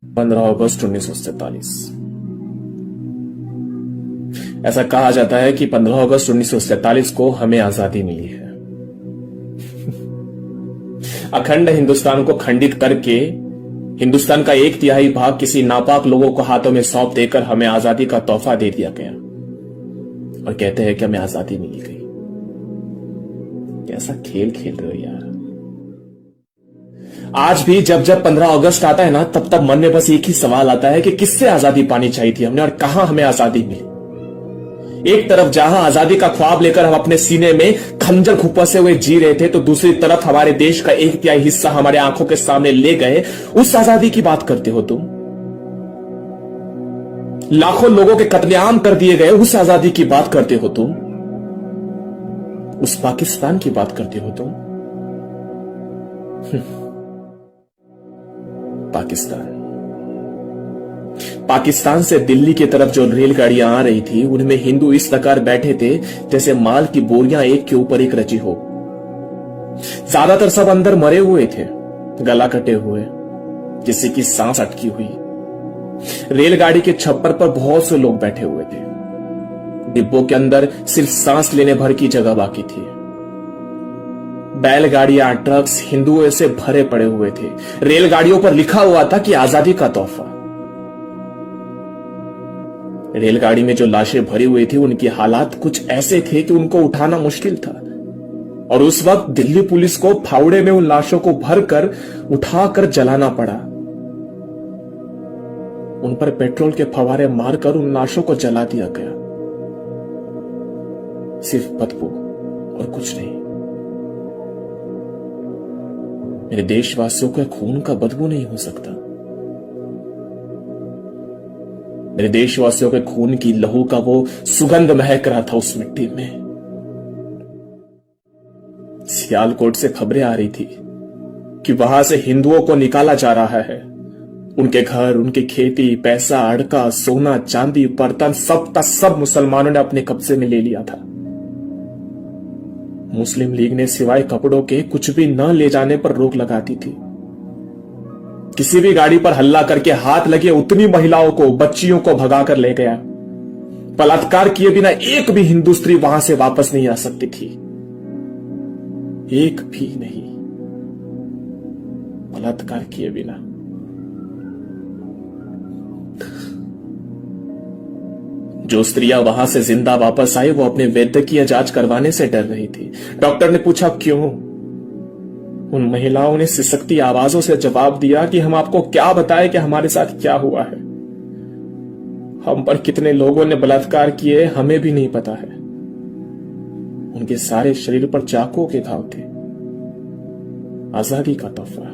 15 अगस्त 1947। ऐसा कहा जाता है कि 15 अगस्त 1947 को हमें आजादी मिली है। अखंड हिंदुस्तान को खंडित करके हिंदुस्तान का 1/3 भाग किसी नापाक लोगों को हाथों में सौंप देकर हमें आजादी का तोहफा दे दिया गया और कहते हैं कि हमें आजादी मिल गई। कैसा खेल खेल रहे हो यार। आज भी जब जब 15 अगस्त आता है ना, तब तब मन में बस एक ही सवाल आता है कि किससे आजादी पानी चाहिए थी हमने और कहां हमें आजादी मिली। एक तरफ जहां आजादी का ख्वाब लेकर हम अपने सीने में खंजर खुपसे हुए जी रहे थे, तो दूसरी तरफ हमारे देश का 1/3 हिस्सा हमारे आंखों के सामने ले गए। उस आजादी की बात करते हो तुम? लाखों लोगों के कत्लेआम कर दिए गए उस आजादी की बात करते हो तुम? उस पाकिस्तान की बात करते हो तुम? पाकिस्तान से दिल्ली की तरफ जो रेलगाड़ियां आ रही थी, उनमें हिंदू इस प्रकार बैठे थे जैसे माल की बोरियां एक के ऊपर एक रची हो। ज्यादातर सब अंदर मरे हुए थे, गला कटे हुए, किसी की सांस अटकी हुई। रेलगाड़ी के छप्पर पर बहुत से लोग बैठे हुए थे। डिब्बों के अंदर सिर्फ सांस लेने भर की जगह बाकी थी। बैलगाड़ियां, ट्रक्स हिंदुओं से भरे पड़े हुए थे। रेलगाड़ियों पर लिखा हुआ था कि आजादी का तोहफा। रेलगाड़ी में जो लाशें भरी हुई थी, उनकी हालात कुछ ऐसे थे कि उनको उठाना मुश्किल था। और उस वक्त दिल्ली पुलिस को फावड़े में उन लाशों को भरकर उठाकर जलाना पड़ा। उन पर पेट्रोल के फव्वारे मारकर उन लाशों को जला दिया गया। सिर्फ बदबू और कुछ नहीं। मेरे देशवासियों के खून का बदबू नहीं हो सकता। मेरे देशवासियों के खून की लहू का वो सुगंध महक रहा था उस मिट्टी में। सियालकोट से खबरें आ रही थी कि वहां से हिंदुओं को निकाला जा रहा है। उनके घर, उनकी खेती, पैसा, अड़का, सोना, चांदी, बर्तन, सब का सब मुसलमानों ने अपने कब्जे में ले लिया था। मुस्लिम लीग ने सिवाय कपड़ों के कुछ भी न ले जाने पर रोक लगा दी थी। किसी भी गाड़ी पर हल्ला करके हाथ लगे उतनी महिलाओं को, बच्चियों को भगाकर ले गया। बलात्कार किए बिना एक भी हिंदू स्त्री वहां से वापस नहीं आ सकती थी। एक भी नहीं, बलात्कार किए बिना। जो स्त्रियां वहां से जिंदा वापस आई, वो अपने वैद्यकीय जांच करवाने से डर रही थी। डॉक्टर ने पूछा क्यों? उन महिलाओं ने सिसकती आवाजों से जवाब दिया कि हम आपको क्या बताएं कि हमारे साथ क्या हुआ है। हम पर कितने लोगों ने बलात्कार किए हमें भी नहीं पता है। उनके सारे शरीर पर चाकुओं के घाव थे। आजादी का तोहफा।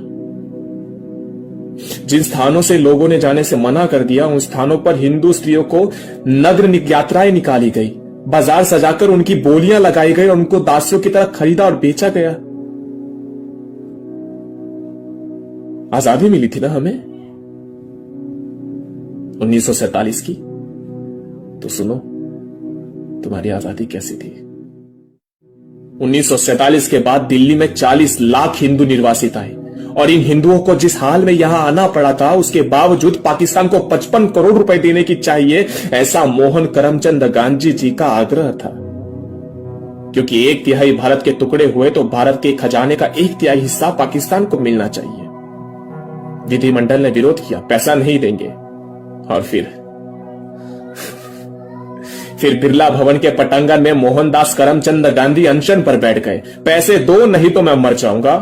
जिन स्थानों से लोगों ने जाने से मना कर दिया, उन स्थानों पर हिंदू स्त्रियों को नग्न यात्राएं निकाली गई, बाजार सजाकर उनकी बोलियां लगाई गई और उनको दासियों की तरह खरीदा और बेचा गया। आजादी मिली थी ना हमें 1947 की। तो सुनो, तुम्हारी आजादी कैसी थी? 1947 के बाद दिल्ली में 40 लाख हिंदू निर्वासित आए और इन हिंदुओं को जिस हाल में यहां आना पड़ा था, उसके बावजूद पाकिस्तान को 55 करोड़ रुपए देने की चाहिए, ऐसा मोहन करमचंद गांधी जी का आग्रह था। क्योंकि 1/3 भारत के टुकड़े हुए तो भारत के खजाने का 1/3 हिस्सा पाकिस्तान को मिलना चाहिए। विधिमंडल ने विरोध किया, पैसा नहीं देंगे। और फिर बिरला भवन के पटांगण में मोहनदास करमचंद गांधी अनशन पर बैठ गए। पैसे दो नहीं तो मैं मर जाऊंगा।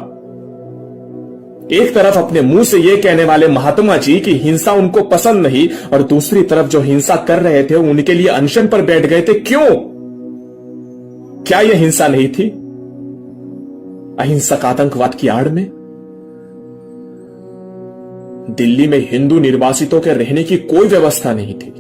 एक तरफ अपने मुंह से यह कहने वाले महात्मा जी की हिंसा उनको पसंद नहीं, और दूसरी तरफ जो हिंसा कर रहे थे उनके लिए अनशन पर बैठ गए थे। क्यों? क्या यह हिंसा नहीं थी? अहिंसक आतंकवाद की आड़ में दिल्ली में हिंदू निर्वासितों के रहने की कोई व्यवस्था नहीं थी।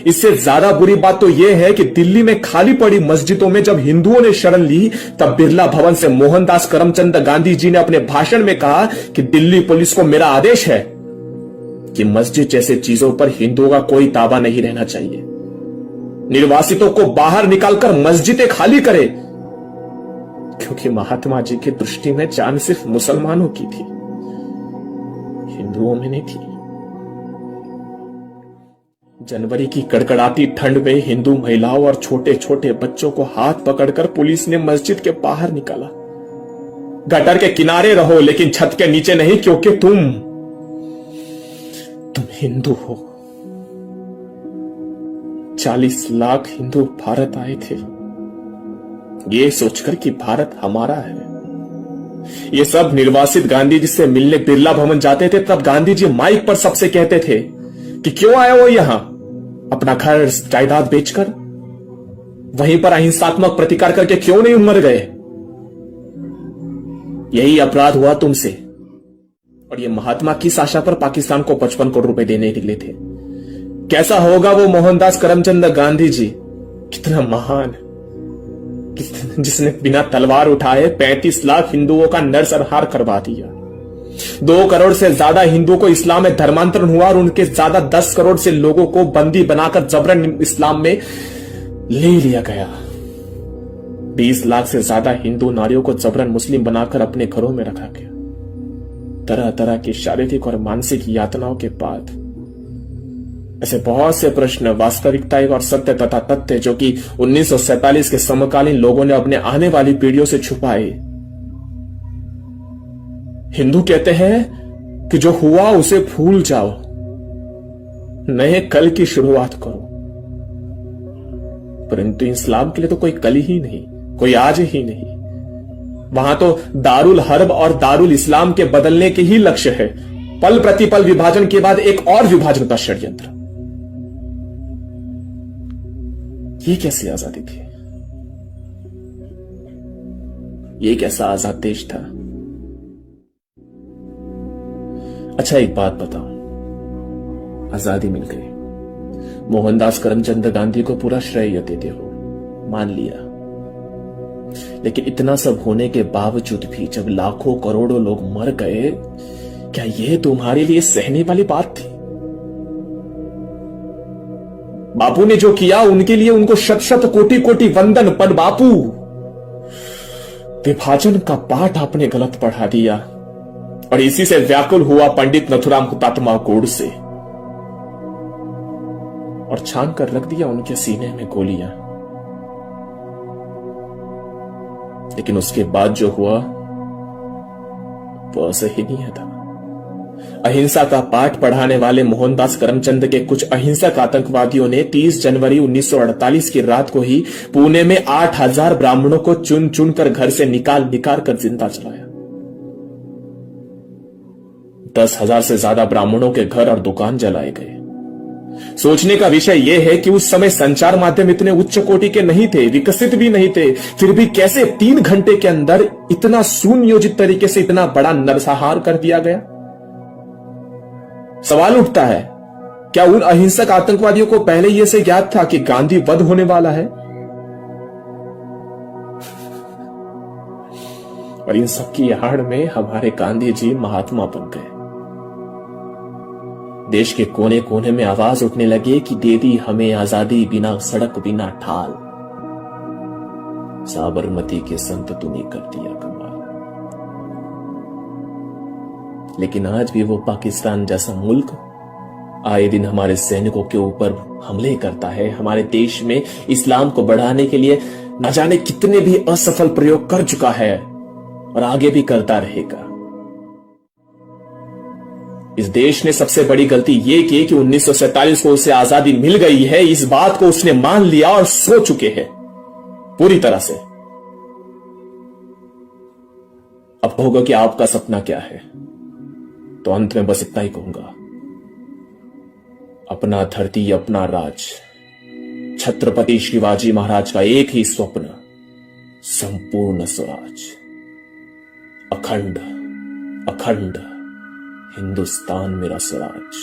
इससे ज्यादा बुरी बात तो यह है कि दिल्ली में खाली पड़ी मस्जिदों में जब हिंदुओं ने शरण ली, तब बिरला भवन से मोहनदास करमचंद गांधी जी ने अपने भाषण में कहा कि दिल्ली पुलिस को मेरा आदेश है कि मस्जिद जैसे चीजों पर हिंदुओं का कोई ताबा नहीं रहना चाहिए। निर्वासितों को बाहर निकालकर मस्जिदें खाली करे, क्योंकि महात्मा जी की दृष्टि में जान सिर्फ मुसलमानों की थी, हिंदुओं में नहीं थी। जनवरी की कड़कड़ाती ठंड में हिंदू महिलाओं और छोटे छोटे बच्चों को हाथ पकड़कर पुलिस ने मस्जिद के बाहर निकाला। गटर के किनारे रहो लेकिन छत के नीचे नहीं, क्योंकि तुम हिंदू हो। 40 लाख हिंदू भारत आए थे ये सोचकर कि भारत हमारा है। ये सब निर्वासित गांधी जी से मिलने बिरला भवन जाते थे, तब गांधी जी माइक पर सबसे कहते थे कि क्यों आए हो यहां अपना घर जायदाद बेचकर, वहीं पर अहिंसात्मक प्रतिकार करके क्यों नहीं मर गए। यही अपराध हुआ तुमसे। और ये महात्मा किस आशा पर पाकिस्तान को 55 करोड़ रुपए देने निकले थे। कैसा होगा वो मोहनदास करमचंद गांधी जी, कितना महान, जिसने बिना तलवार उठाए 35 लाख हिंदुओं का नरसंहार करवा दिया। 2 करोड़ से ज्यादा हिंदुओं को इस्लाम में धर्मांतरण हुआ और उनके ज्यादा 10 करोड़ से लोगों को बंदी बनाकर जबरन इस्लाम में ले लिया गया। 20 लाख से ज्यादा हिंदू नारियों को जबरन मुस्लिम बनाकर अपने घरों में रखा गया। तरह तरह की शारीरिक और मानसिक यातनाओं के बाद ऐसे बहुत से प्रश्न, वास्तविकता और सत्य तथा तथ्य जो कि 1947 के समकालीन लोगों ने अपने आने वाली पीढ़ियों से छुपाए। हिंदू कहते हैं कि जो हुआ उसे भूल जाओ, नए कल की शुरुआत करो। परंतु इस्लाम के लिए तो कोई कल ही नहीं, कोई आज ही नहीं। वहां तो दारुल हर्ब और दारुल इस्लाम के बदलने के ही लक्ष्य है। पल प्रतिपल विभाजन के बाद एक और विभाजन का षड्यंत्र। ये कैसी आजादी थी? ये कैसा आजाद देश था? अच्छा एक बात बताओ, आजादी मिल गई, मोहनदास करमचंद गांधी को पूरा श्रेय देते हो, मान लिया। लेकिन इतना सब होने के बावजूद भी जब लाखों करोड़ों लोग मर गए, क्या यह तुम्हारे लिए सहने वाली बात थी? बापू ने जो किया उनके लिए उनको शत शत कोटि कोटि वंदन। पर बापू, विभाजन का पाठ आपने गलत पढ़ा दिया और इसी से व्याकुल हुआ पंडित नथुराम हुतात्मा गोडसे और छान कर रख दिया उनके सीने में गोलियां। लेकिन उसके बाद जो हुआ वो असहनीय था। अहिंसा का पाठ पढ़ाने वाले मोहनदास करमचंद के कुछ अहिंसक आतंकवादियों ने 30 जनवरी 1948 की रात को ही पुणे में 8000 ब्राह्मणों को चुन चुन कर घर से निकाल कर जिंदा जलाया। 10,000 से ज्यादा ब्राह्मणों के घर और दुकान जलाए गए। सोचने का विषय यह है कि उस समय संचार माध्यम इतने उच्च कोटि के नहीं थे, विकसित भी नहीं थे, फिर भी कैसे 3 घंटे के अंदर इतना सुनियोजित तरीके से इतना बड़ा नरसंहार कर दिया गया। सवाल उठता है, क्या उन अहिंसक आतंकवादियों को पहले यह से ज्ञात था कि गांधी वध होने वाला है? और इन सबकी आड़ में हमारे गांधी जी महात्मा बन गए। देश के कोने कोने में आवाज उठने लगी कि दे दी हमें आजादी बिना सड़क बिना ठाल। साबरमती के संत तूने कर दिया कमाल। लेकिन आज भी वो पाकिस्तान जैसा मुल्क आए दिन हमारे सैनिकों के ऊपर हमले करता है। हमारे देश में इस्लाम को बढ़ाने के लिए न जाने कितने भी असफल प्रयोग कर चुका है और आगे भी करता रहेगा। इस देश ने सबसे बड़ी गलती यह की कि 1947 को उसे आजादी मिल गई है, इस बात को उसने मान लिया और सो चुके हैं पूरी तरह से। अब कहोगे कि आपका सपना क्या है, तो अंत में बस इतना ही कहूंगा, अपना धरती अपना राज। छत्रपति शिवाजी महाराज का एक ही स्वप्न, संपूर्ण स्वराज। अखंड अखंड हिंदुस्तान मेरा स्वराज।